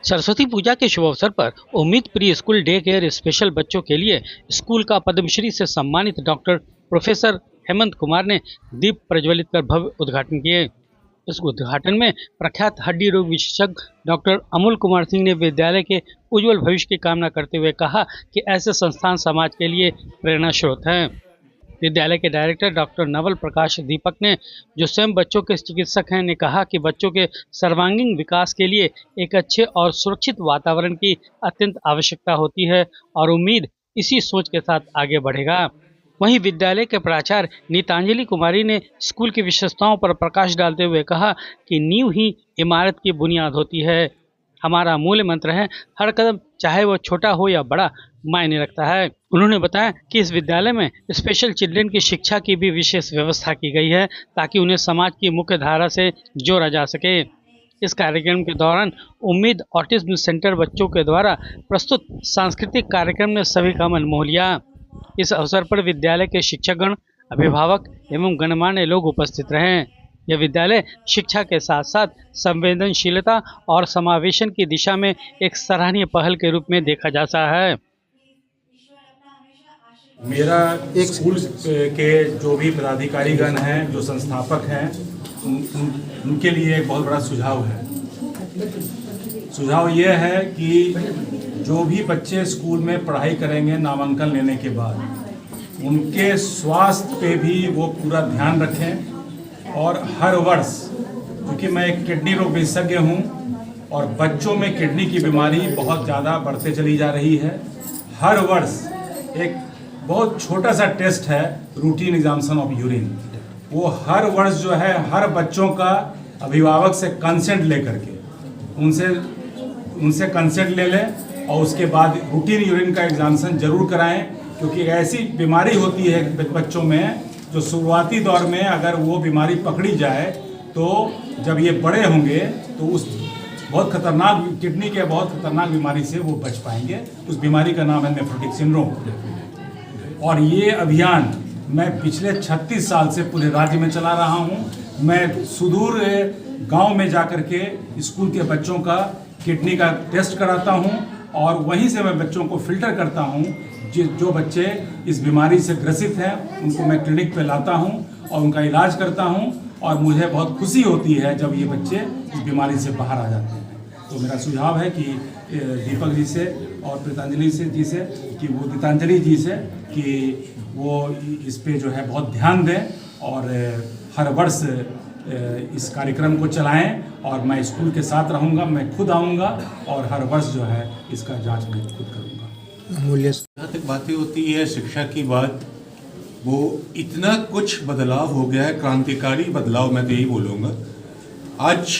सरस्वती पूजा के शुभ अवसर पर उम्मीद pre school day care special बच्चों के लिए स्कूल का पद्मश्री से सम्मानित डॉक्टर प्रोफेसर हेमंत कुमार ने दीप प्रज्वलित कर भव्य उद्घाटन किए। इस उद्घाटन में प्रख्यात हड्डी रोग विशेषज्ञ डॉक्टर अमोल कुमार सिंह ने विद्यालय के उज्जवल भविष्य की कामना करते हुए कहा कि ऐसे संस्थान समाज के लिए प्रेरणा स्रोत हैं। विद्यालय के डायरेक्टर डॉक्टर नवल प्रकाश दीपक ने, जो स्वयं बच्चों के चिकित्सक हैं, ने कहा कि बच्चों के सर्वांगीण विकास के लिए एक अच्छे और सुरक्षित वातावरण की अत्यंत आवश्यकता होती है और उम्मीद इसी सोच के साथ आगे बढ़ेगा। वहीं विद्यालय के प्राचार्य नीतांजलि कुमारी ने स्कूल की विशेषताओं पर प्रकाश डालते हुए कहा कि नींव ही इमारत की बुनियाद होती है। हमारा मूल मंत्र है, हर कदम चाहे वो छोटा हो या बड़ा मायने रखता है। उन्होंने बताया कि इस विद्यालय में स्पेशल चिल्ड्रन की शिक्षा की भी विशेष व्यवस्था की गई है ताकि उन्हें समाज की मुख्य धारा से जोड़ा जा सके। इस कार्यक्रम के दौरान उम्मीद ऑटिज्म सेंटर बच्चों के द्वारा प्रस्तुत सांस्कृतिक कार्यक्रम ने सभी का मन मोह लिया। इस अवसर पर विद्यालय के शिक्षकगण, अभिभावक एवं गणमान्य लोग उपस्थित रहे। यह विद्यालय शिक्षा के साथ साथ संवेदनशीलता और समावेशन की दिशा में एक सराहनीय पहल के रूप में देखा जा रहा है। मेरा एक स्कूल के जो भी पदाधिकारीगण हैं, जो संस्थापक हैं, उनके लिए एक बहुत बड़ा सुझाव है। सुझाव ये है कि जो भी बच्चे स्कूल में पढ़ाई करेंगे नामांकन लेने के बाद, उनके स्वास्थ्य पे भी वो पूरा ध्यान रखें और हर वर्ष, क्योंकि मैं एक किडनी रोग विशेषज्ञ हूँ और बच्चों में किडनी की बीमारी बहुत ज़्यादा बढ़ते चली जा रही है, हर वर्ष एक बहुत छोटा सा टेस्ट है रूटीन एग्जामिनेशन ऑफ यूरिन, वो हर वर्ष जो है हर बच्चों का अभिभावक से कंसेंट लेकर के उनसे कंसेंट ले लें और उसके बाद रूटीन यूरिन का एग्जामिनेशन जरूर कराएं, क्योंकि ऐसी बीमारी होती है बच्चों में जो शुरुआती दौर में अगर वो बीमारी पकड़ी जाए तो जब ये बड़े होंगे तो उस बहुत खतरनाक किडनी के बहुत खतरनाक बीमारी से वो बच पाएंगे। उस बीमारी का नाम है नेफ्रोटिक सिंड्रोम। और ये अभियान मैं पिछले 36 साल से पूरे राज्य में चला रहा हूँ। मैं सुदूर गांव में जा कर के स्कूल के बच्चों का किडनी का टेस्ट कराता हूँ और वहीं से मैं बच्चों को फिल्टर करता हूँ। जो बच्चे इस बीमारी से ग्रसित हैं उनको मैं क्लिनिक पे लाता हूँ और उनका इलाज करता हूँ और मुझे बहुत खुशी होती है जब ये बच्चे इस बीमारी से बाहर आ जाते हैं। तो मेरा सुझाव है कि दीपक जी से और गीतांजलि जी से कि वो इस पे जो है बहुत ध्यान दें और हर वर्ष इस कार्यक्रम को चलाएं और मैं स्कूल के साथ रहूंगा, मैं खुद आऊंगा और हर वर्ष जो है इसका जांच मैं खुद करूंगा। जहाँ तक बातें होती है शिक्षा की बात, वो इतना कुछ बदलाव हो गया है, क्रांतिकारी बदलाव मैं तो यही बोलूँगा। आज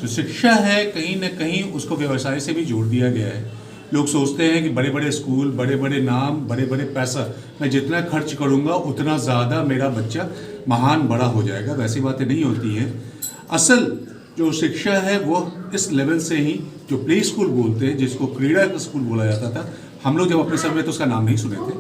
जो शिक्षा है कहीं ना कहीं उसको व्यवसाय से भी जोड़ दिया गया है। लोग सोचते हैं कि बड़े बड़े स्कूल, बड़े बड़े नाम, बड़े बड़े पैसा, मैं जितना खर्च करूँगा उतना ज़्यादा मेरा बच्चा महान बड़ा हो जाएगा। वैसी बातें नहीं होती हैं। असल जो शिक्षा है वो इस लेवल से ही, जो प्ले स्कूल बोलते हैं, जिसको क्रीड़ा स्कूल बोला जाता था, हम लोग जब अपने समय में तो उसका नाम नहीं सुने थे।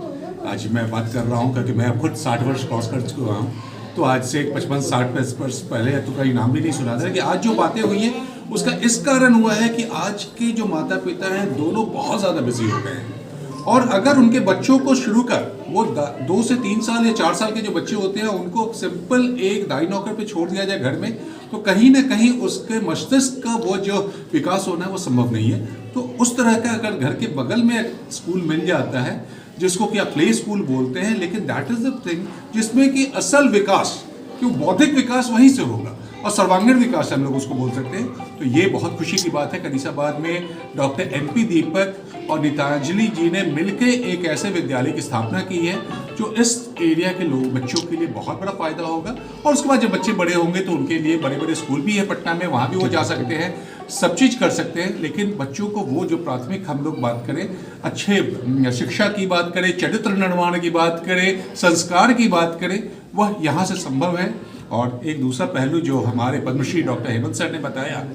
आज मैं बात कर रहा हूँ क्योंकि मैं खुद 60 वर्ष क्रॉस कर चुका हूँ, तो आज से 55-60 वर्ष पहले तो कहीं नाम भी नहीं सुना था। कि आज जो बातें हुई हैं उसका इस कारण हुआ है कि आज के जो माता पिता हैं दोनों बहुत ज़्यादा बिजी हो गए हैं और अगर उनके बच्चों को शुरू कर वो 2 से 3 साल या 4 साल के जो बच्चे होते हैं उनको सिंपल एक दाई नौकर पे छोड़ दिया जाए घर में, तो कहीं ना कहीं उसके मस्तिष्क का वो जो विकास होना है वो संभव नहीं है। तो उस तरह का अगर घर के बगल में स्कूल मिल जाता है जिसको कि आप प्ले स्कूल बोलते हैं, लेकिन दैट इज द थिंग जिसमें कि असल विकास, क्यों बौद्धिक विकास वहीं से होगा और सर्वांगीण विकास हम लोग उसको बोल सकते हैं। तो ये बहुत खुशी की बात है। कनीसाबाद में डॉक्टर MP दीपक और नीतांजलि जी ने मिलकर एक ऐसे विद्यालय की स्थापना की है जो इस एरिया के लोग बच्चों के लिए बहुत बड़ा फायदा होगा। और उसके बाद जब बच्चे बड़े होंगे तो उनके लिए बड़े बड़े स्कूल भी है पटना में, वहाँ भी वो जा सकते हैं, सब चीज़ कर सकते हैं। लेकिन बच्चों को वो जो प्राथमिक हम लोग बात करें, अच्छे शिक्षा की बात करें, चरित्र निर्माण की बात करें, संस्कार की बात करें, वह यहाँ से संभव है। और एक दूसरा पहलू जो हमारे पद्मश्री डॉक्टर हेमंत सर ने बताया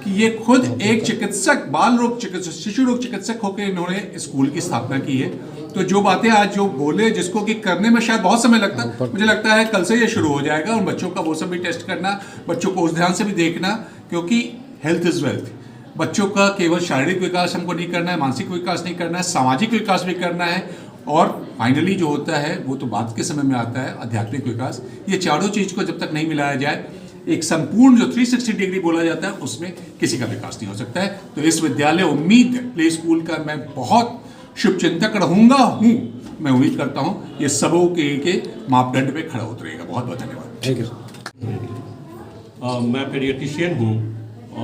कि ये खुद एक चिकित्सक, बाल रोग चिकित्सक, शिशु रोग चिकित्सक होकर इन्होंने स्कूल की स्थापना की है। तो जो बातें आज जो बोले, जिसको कि करने में शायद बहुत समय लगता है, मुझे लगता है कल से ये शुरू हो जाएगा और बच्चों का वो सब भी टेस्ट करना, बच्चों को उस ध्यान से भी देखना, क्योंकि हेल्थ इज वेल्थ। बच्चों का केवल शारीरिक विकास हमको नहीं करना है, मानसिक विकास नहीं करना है, सामाजिक विकास भी करना है, और फाइनली जो होता है वो तो बाद के समय में आता है, आध्यात्मिक विकास। ये चारों चीज़ को जब तक नहीं मिलाया जाए, एक संपूर्ण जो 360 डिग्री बोला जाता है, उसमें किसी का विकास नहीं हो सकता है। तो इस विद्यालय उम्मीद प्ले स्कूल का मैं बहुत शुभचिंतक रहूँगा मैं उम्मीद करता हूँ ये सबों के मापदंड पे खड़ा उतरेगा। बहुत बहुत धन्यवाद। Thank you. मैं पीडियाट्रिशियन हूँ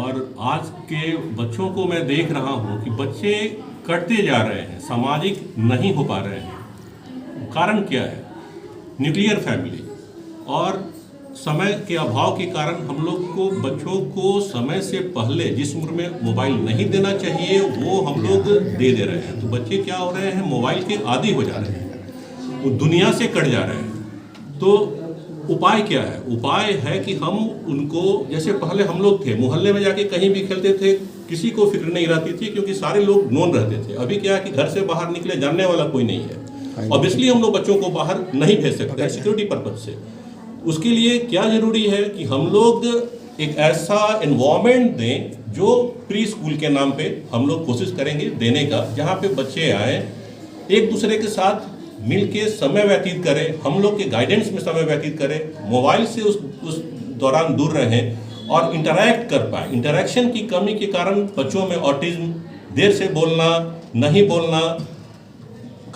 और आज के बच्चों को मैं देख रहा हूँ कि बच्चे कटते जा रहे हैं, सामाजिक नहीं हो पा रहे हैं। कारण क्या है? न्यूक्लियर फैमिली और समय के अभाव के कारण हम लोग को बच्चों को समय से पहले जिस उम्र में मोबाइल नहीं देना चाहिए वो हम लोग दे रहे हैं। तो बच्चे क्या हो रहे हैं? मोबाइल के आदी हो जा रहे हैं, वो दुनिया से कट जा रहे हैं। तो उपाय क्या है? उपाय है कि हम उनको, जैसे पहले हम लोग थे मोहल्ले में जाके कहीं भी खेलते थे, किसी को फिक्र नहीं रहती थी क्योंकि सारे लोग नोन रहते थे। अभी क्या है कि घर से बाहर निकले जानने वाला कोई नहीं है। ऑब्वियसली हम लोग बच्चों को बाहर नहीं भेज सकते सिक्योरिटी पर्पज से। उसके लिए क्या जरूरी है कि हम लोग एक ऐसा एनवायरनमेंट दें जो प्री स्कूल के नाम पे हम लोग कोशिश करेंगे देने का, जहाँ पे बच्चे आए एक दूसरे के साथ मिल के समय व्यतीत करें, हम लोग के गाइडेंस में समय व्यतीत करें, मोबाइल से उस दौरान दूर रहें और इंटरैक्ट कर पाए। इंटरैक्शन की कमी के कारण बच्चों में ऑटिज्म, देर से बोलना, नहीं बोलना,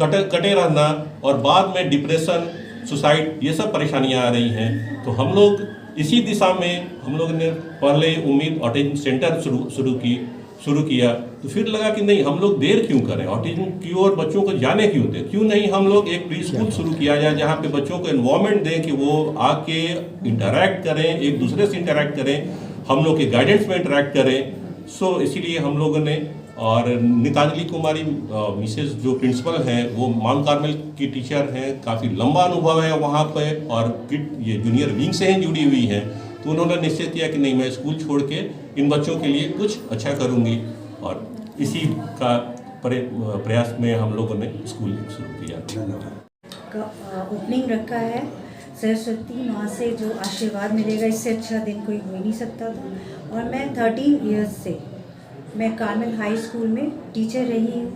कटे रहना और बाद में डिप्रेशन, सुसाइड, ये सब परेशानियां आ रही हैं। तो हम लोग इसी दिशा में हम लोग ने पहले उम्मीद ऑटिज्म सेंटर शुरू किया। तो फिर लगा कि नहीं, हम लोग देर क्यों करें, ऑटिज्म की ओर बच्चों को जाने क्यों दें, क्यों नहीं हम लोग एक प्री स्कूल शुरू किया जाए जहाँ पे बच्चों को एनवायरनमेंट दें कि वो आके इंटरैक्ट करें, एक दूसरे से इंटरैक्ट करें, हम लोग के गाइडेंस में इंटरैक्ट करें। सो इसीलिए हम लोगों ने, और नीतांजलि कुमारी मिसेस जो प्रिंसिपल हैं वो माउंट कार्मेल की टीचर हैं, काफ़ी लंबा अनुभव है वहाँ पे, और किड ये जूनियर विंग से हैं जुड़ी हुई हैं। तो उन्होंने निश्चय किया कि नहीं, मैं स्कूल छोड़ के इन बच्चों के लिए कुछ अच्छा करूँगी, और इसी का प्रयास में हम लोगों ने स्कूल शुरू किया। ओपनिंग रखा है सरस्वती माँ से जो आशीर्वाद मिलेगा, इससे अच्छा दिन कोई हो ही नहीं सकता था। और मैं 13 इयर्स से मैं कार्मेल हाई स्कूल में टीचर रही हूँ,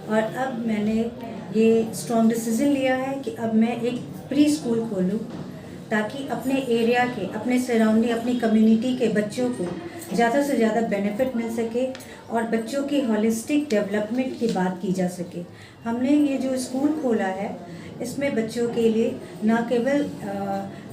और अब मैंने ये स्ट्रॉन्ग डिसीजन लिया है कि अब मैं एक प्री स्कूल खोलूँ ताकि अपने एरिया के, अपने सराउंडिंग, अपनी कम्युनिटी के बच्चों को ज़्यादा से ज़्यादा बेनिफिट मिल सके और बच्चों की होलिस्टिक डेवलपमेंट की बात की जा सके। हमने ये जो स्कूल खोला है इसमें बच्चों के लिए ना केवल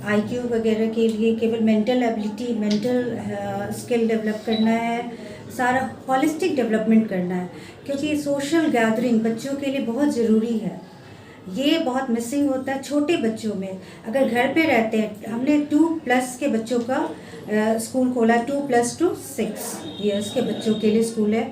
IQ वगैरह के लिए केवल mental ability, mental skill develop करना है, सारा हॉलिस्टिक डेवलपमेंट करना है, क्योंकि सोशल गैदरिंग बच्चों के लिए बहुत ज़रूरी है। ये बहुत मिसिंग होता है छोटे बच्चों में। अगर घर पे रहते हैं, हमने 2+ के बच्चों का स्कूल खोला, 2+ to 6 ईयर्स के बच्चों के लिए स्कूल है।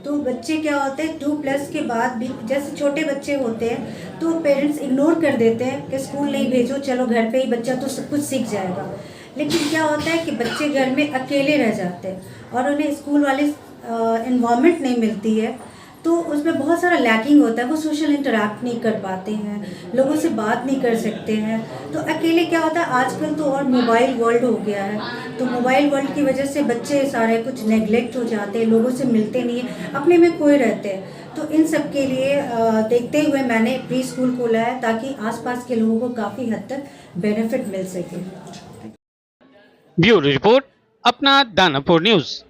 तो बच्चे क्या होते हैं 2+ के बाद भी, जैसे छोटे बच्चे होते हैं तो पेरेंट्स इग्नोर कर देते हैं कि स्कूल नहीं भेजो, चलो घर पे ही बच्चा तो सब कुछ सीख जाएगा। लेकिन क्या होता है कि बच्चे घर में अकेले रह जाते हैं और उन्हें स्कूल वाले इन्वायरमेंट नहीं मिलती है, तो उसमें बहुत सारा लैकिंग होता है। वो सोशल इंटरैक्ट नहीं कर पाते हैं, लोगों से बात नहीं कर सकते हैं। तो अकेले क्या होता है, आजकल तो और मोबाइल वर्ल्ड हो गया है, तो मोबाइल वर्ल्ड की वजह से बच्चे सारे कुछ नेगलेक्ट हो जाते हैं, लोगों से मिलते नहीं हैं, अपने में खोए रहते हैं। तो इन सब के लिए देखते हुए मैंने प्री स्कूल खोला है ताकि आसपास के लोगों को काफ़ी हद तक बेनिफिट मिल सके। ब्यूरो रिपोर्ट, अपना दानापुर न्यूज़।